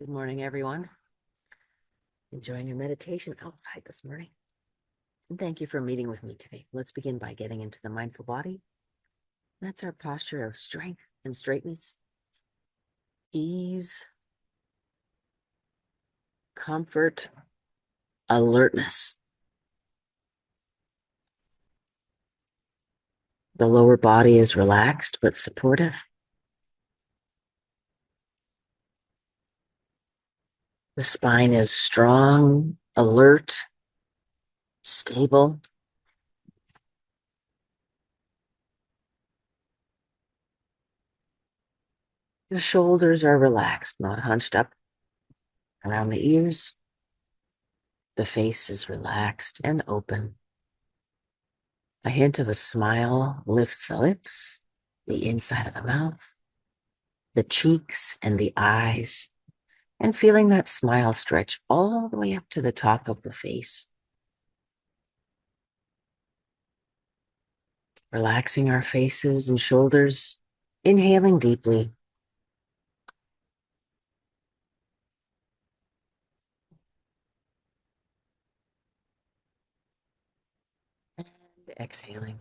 Good morning, everyone. Enjoying a meditation outside this morning. And thank you for meeting with me today. Let's begin by getting into the mindful body. That's our posture of strength and straightness, ease, comfort, alertness. The lower body is relaxed but supportive. The spine is strong, alert, stable. The shoulders are relaxed, not hunched up around the ears. The face is relaxed and open. A hint of a smile lifts the lips, the inside of the mouth, the cheeks, and the eyes, and feeling that smile stretch all the way up to the top of the face. Relaxing our faces and shoulders, inhaling deeply. And exhaling.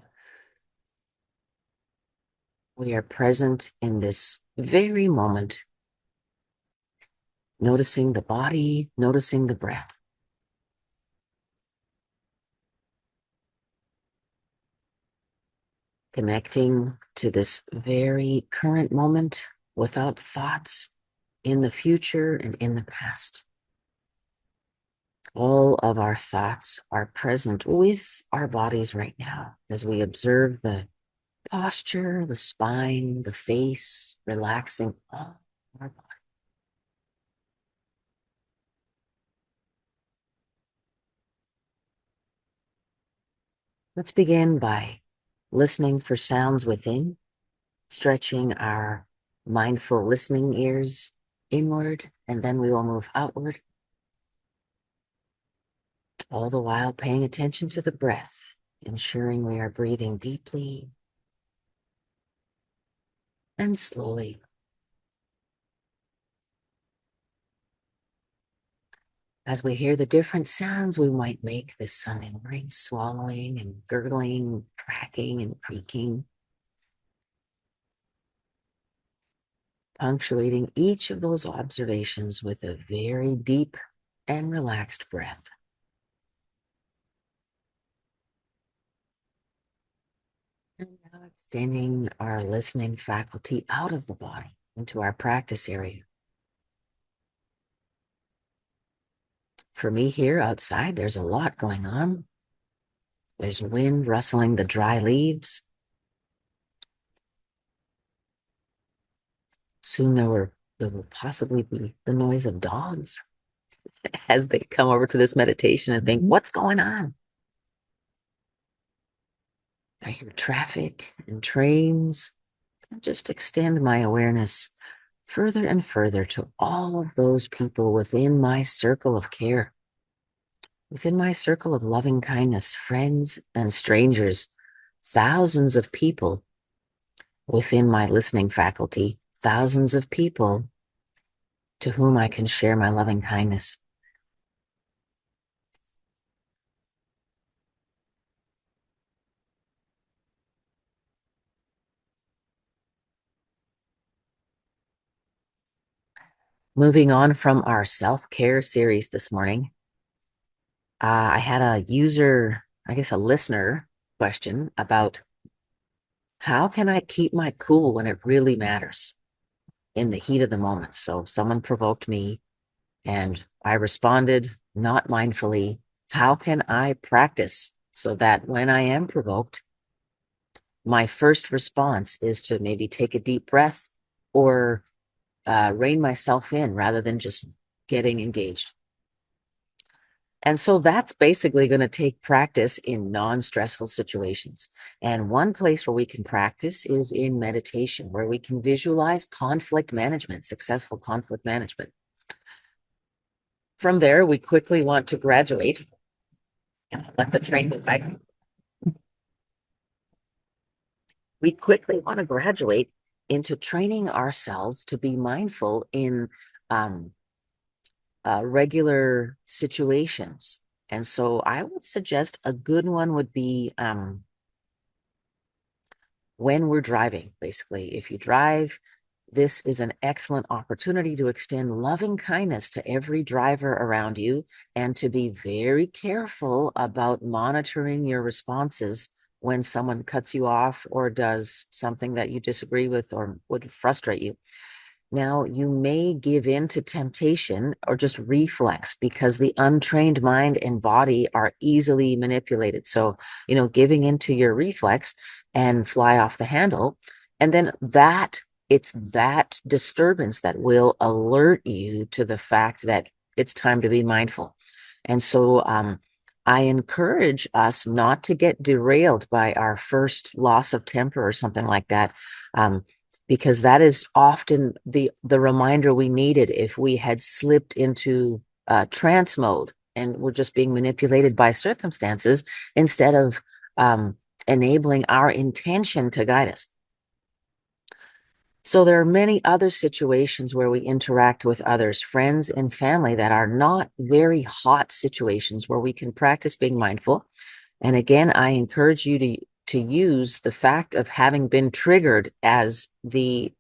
We are present in this very moment, noticing the body, noticing the breath. Connecting to this very current moment without thoughts in the future and in the past. All of our thoughts are present with our bodies right now as we observe the posture, the spine, the face, relaxing all our body. Let's begin by listening for sounds within, stretching our mindful listening ears inward, and then we will move outward, all the while paying attention to the breath, ensuring we are breathing deeply and slowly. As we hear the different sounds we might make this Sunday morning, swallowing and gurgling, cracking and creaking, punctuating each of those observations with a very deep and relaxed breath. And now extending our listening faculty out of the body into our practice area. For me here outside, there's a lot going on. There's wind rustling the dry leaves. Soon there will possibly be the noise of dogs as they come over to this meditation and think, what's going on? I hear traffic and trains. And just extend my awareness further and further to all of those people within my circle of care, within my circle of loving kindness, friends and strangers, thousands of people within my listening faculty, thousands of people to whom I can share my loving kindness. Moving on from our self-care series this morning, I had a user, I guess a listener question about how can I keep my cool when it really matters in the heat of the moment? So someone provoked me and I responded not mindfully. How can I practice so that when I am provoked, my first response is to maybe take a deep breath or rein myself in rather than just getting engaged? And so that's basically going to take practice in non-stressful situations. And one place where we can practice is in meditation, where we can visualize conflict management, successful conflict management. From there, we quickly want to graduate. Let the train move by. We quickly want to graduate into training ourselves to be mindful in regular situations. And so I would suggest a good one would be when we're driving, basically. If you drive, this is an excellent opportunity to extend loving kindness to every driver around you and to be very careful about monitoring your responses when someone cuts you off or does something that you disagree with or would frustrate you. Now, you may give in to temptation or just reflex because the untrained mind and body are easily manipulated. So, giving into your reflex and fly off the handle. And then it's that disturbance that will alert you to the fact that it's time to be mindful. And so, I encourage us not to get derailed by our first loss of temper or something like that. Because that is often the reminder we needed if we had slipped into trance mode and we're just being manipulated by circumstances instead of enabling our intention to guide us. So there are many other situations where we interact with others, friends and family, that are not very hot situations where we can practice being mindful. And again, I encourage you to use the fact of having been triggered as the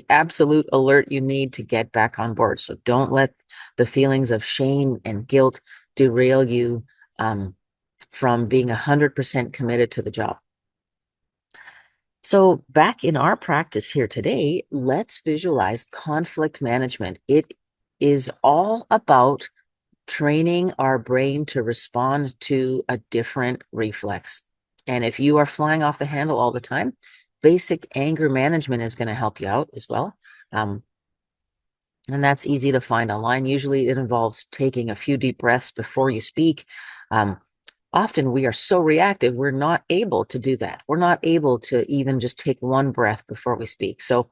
absolute alert you need to get back on board. So don't let the feelings of shame and guilt derail you from being 100% committed to the job. So back in our practice here today, let's visualize conflict management. It is all about training our brain to respond to a different reflex. And if you are flying off the handle all the time, basic anger management is going to help you out as well. And that's easy to find online. Usually it involves taking a few deep breaths before you speak. Often we are so reactive, we're not able to do that. We're not able to even just take one breath before we speak. So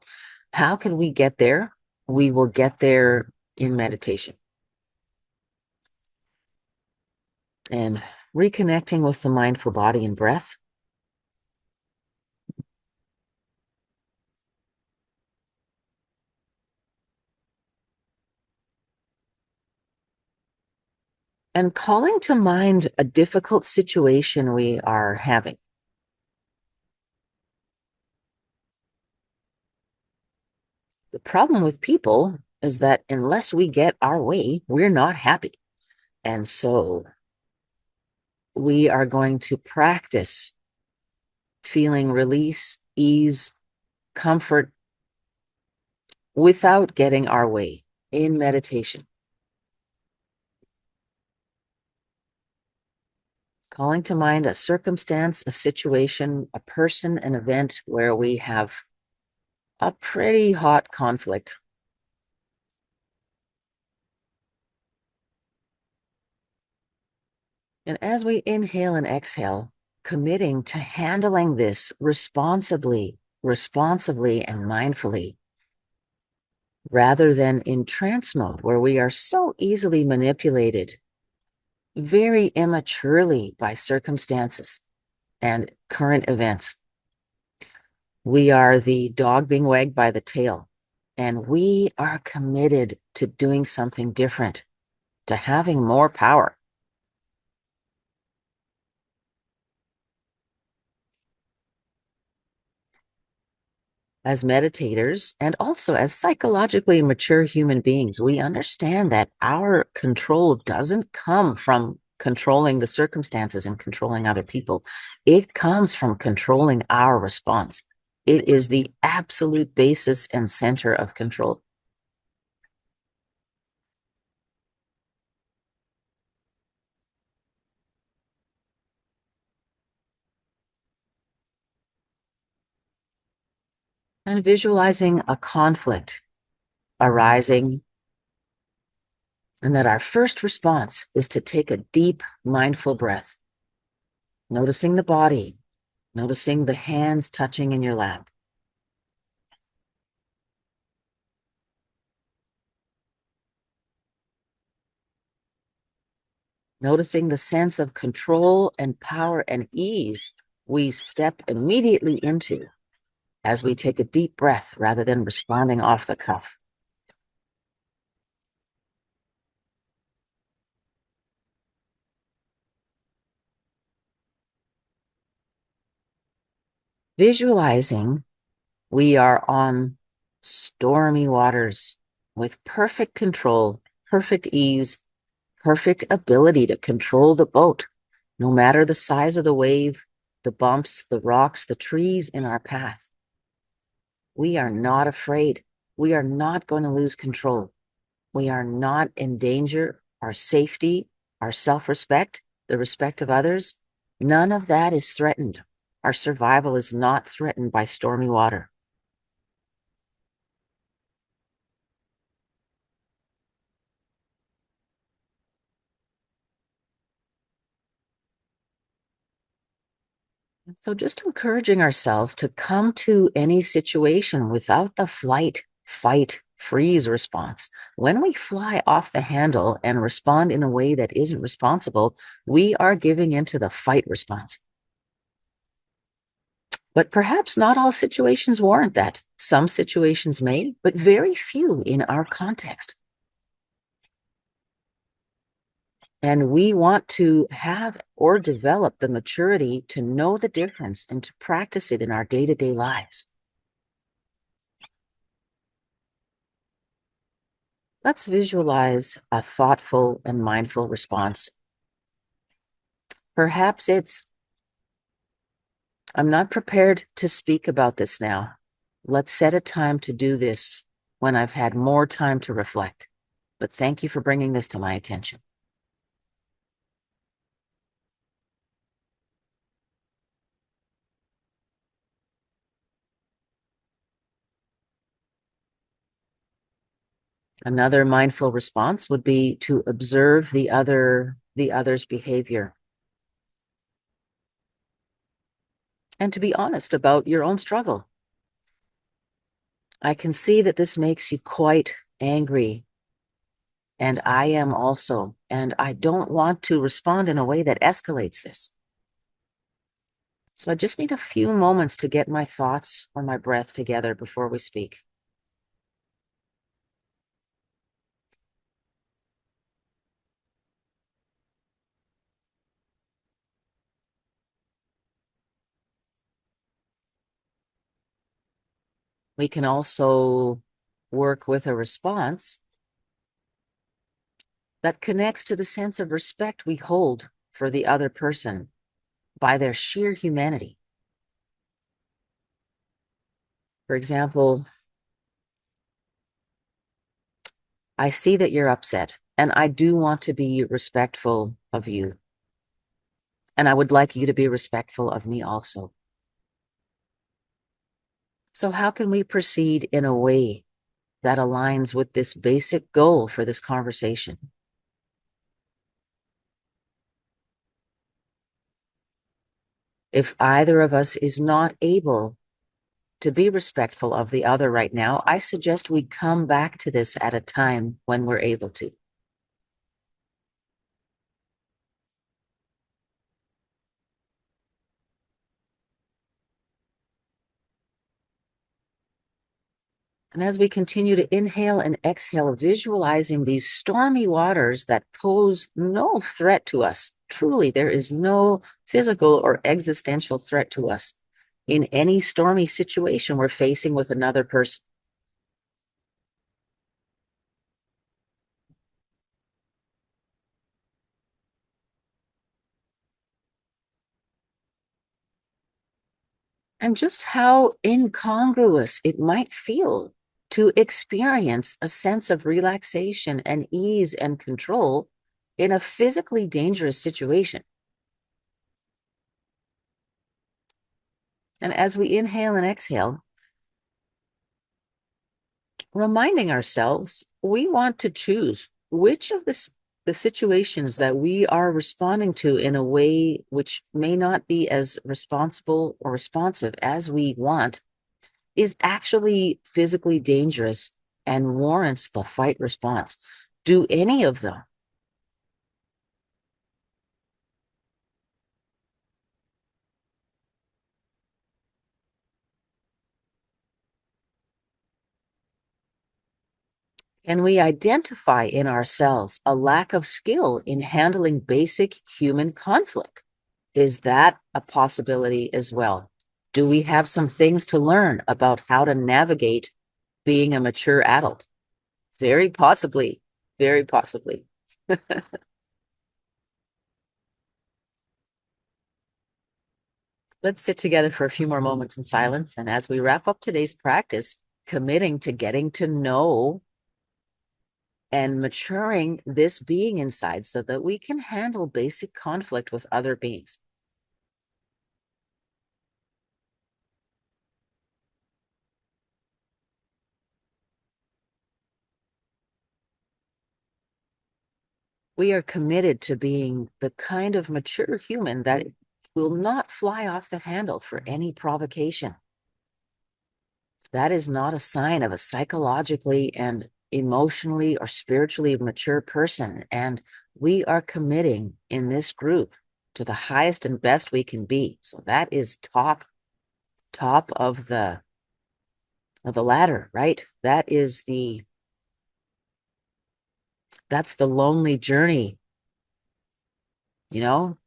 how can we get there? We will get there in meditation. And reconnecting with the mindful body and breath. And calling to mind a difficult situation we are having. The problem with people is that unless we get our way, we're not happy. And so we are going to practice feeling release, ease, comfort without getting our way in meditation. Calling to mind a circumstance, a situation, a person, an event where we have a pretty hot conflict. And as we inhale and exhale, committing to handling this responsibly and mindfully, rather than in trance mode where we are so easily manipulated very immaturely by circumstances and current events. We are the dog being wagged by the tail, and we are committed to doing something different, to having more power. As meditators and also as psychologically mature human beings, we understand that our control doesn't come from controlling the circumstances and controlling other people. It comes from controlling our response. It is the absolute basis and center of control. And visualizing a conflict arising, and that our first response is to take a deep, mindful breath, noticing the body, noticing the hands touching in your lap. Noticing the sense of control and power and ease we step immediately into as we take a deep breath rather than responding off the cuff. Visualizing we are on stormy waters with perfect control, perfect ease, perfect ability to control the boat, no matter the size of the wave, the bumps, the rocks, the trees in our path. We are not afraid. We are not going to lose control. We are not in danger. Our safety, our self-respect, the respect of others, none of that is threatened. Our survival is not threatened by stormy water. So just encouraging ourselves to come to any situation without the flight, fight, freeze response. When we fly off the handle and respond in a way that isn't responsible, we are giving into the fight response. But perhaps not all situations warrant that. Some situations may, but very few in our context. And we want to have or develop the maturity to know the difference and to practice it in our day-to-day lives. Let's visualize a thoughtful and mindful response. Perhaps it's, I'm not prepared to speak about this now. Let's set a time to do this when I've had more time to reflect. But thank you for bringing this to my attention. Another mindful response would be to observe the other's behavior and to be honest about your own struggle. I can see that this makes you quite angry, and I am also, and I don't want to respond in a way that escalates this. So I just need a few moments to get my thoughts or my breath together before we speak. We can also work with a response that connects to the sense of respect we hold for the other person by their sheer humanity. For example, I see that you're upset, and I do want to be respectful of you. And I would like you to be respectful of me also. So how can we proceed in a way that aligns with this basic goal for this conversation? If either of us is not able to be respectful of the other right now, I suggest we come back to this at a time when we're able to. And as we continue to inhale and exhale, visualizing these stormy waters that pose no threat to us. Truly, there is no physical or existential threat to us in any stormy situation we're facing with another person. And just how incongruous it might feel to experience a sense of relaxation and ease and control in a physically dangerous situation. And as we inhale and exhale, reminding ourselves we want to choose which of the situations that we are responding to in a way which may not be as responsible or responsive as we want is actually physically dangerous and warrants the fight response. Do any of them. And we identify in ourselves a lack of skill in handling basic human conflict. Is that a possibility as well? Do we have some things to learn about how to navigate being a mature adult? Very possibly. Very possibly. Let's sit together for a few more moments in silence. And as we wrap up today's practice, committing to getting to know and maturing this being inside so that we can handle basic conflict with other beings. We are committed to being the kind of mature human that will not fly off the handle for any provocation. That is not a sign of a psychologically and emotionally or spiritually mature person. And we are committing in this group to the highest and best we can be. So that is top of the ladder, right? That's the lonely journey, you know?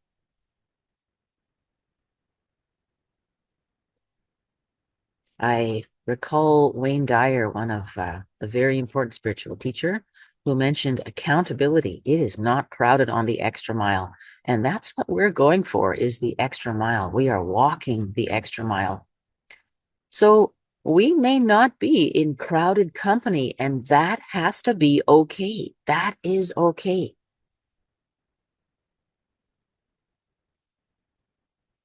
I recall Wayne Dyer, one of a very important spiritual teacher, who mentioned accountability. It is not crowded on the extra mile. And that's what we're going for, is the extra mile. We are walking the extra mile. So we may not be in crowded company, and that has to be okay. That is okay.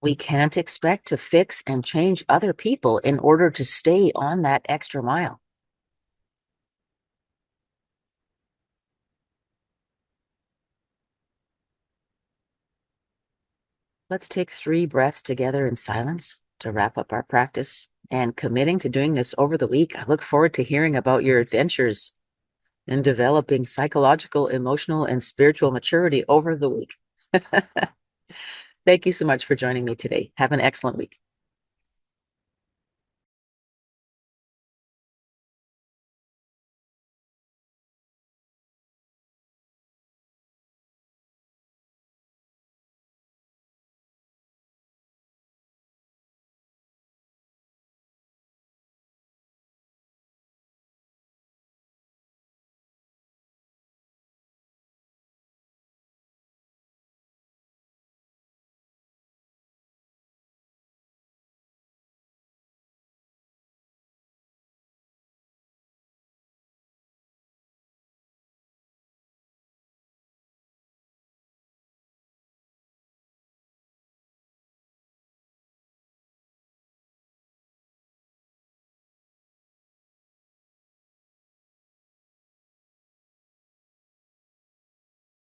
We can't expect to fix and change other people in order to stay on that extra mile. Let's take 3 breaths together in silence to wrap up our practice, and committing to doing this over the week. I look forward to hearing about your adventures in developing psychological, emotional, and spiritual maturity over the week. Thank you so much for joining me today. Have an excellent week.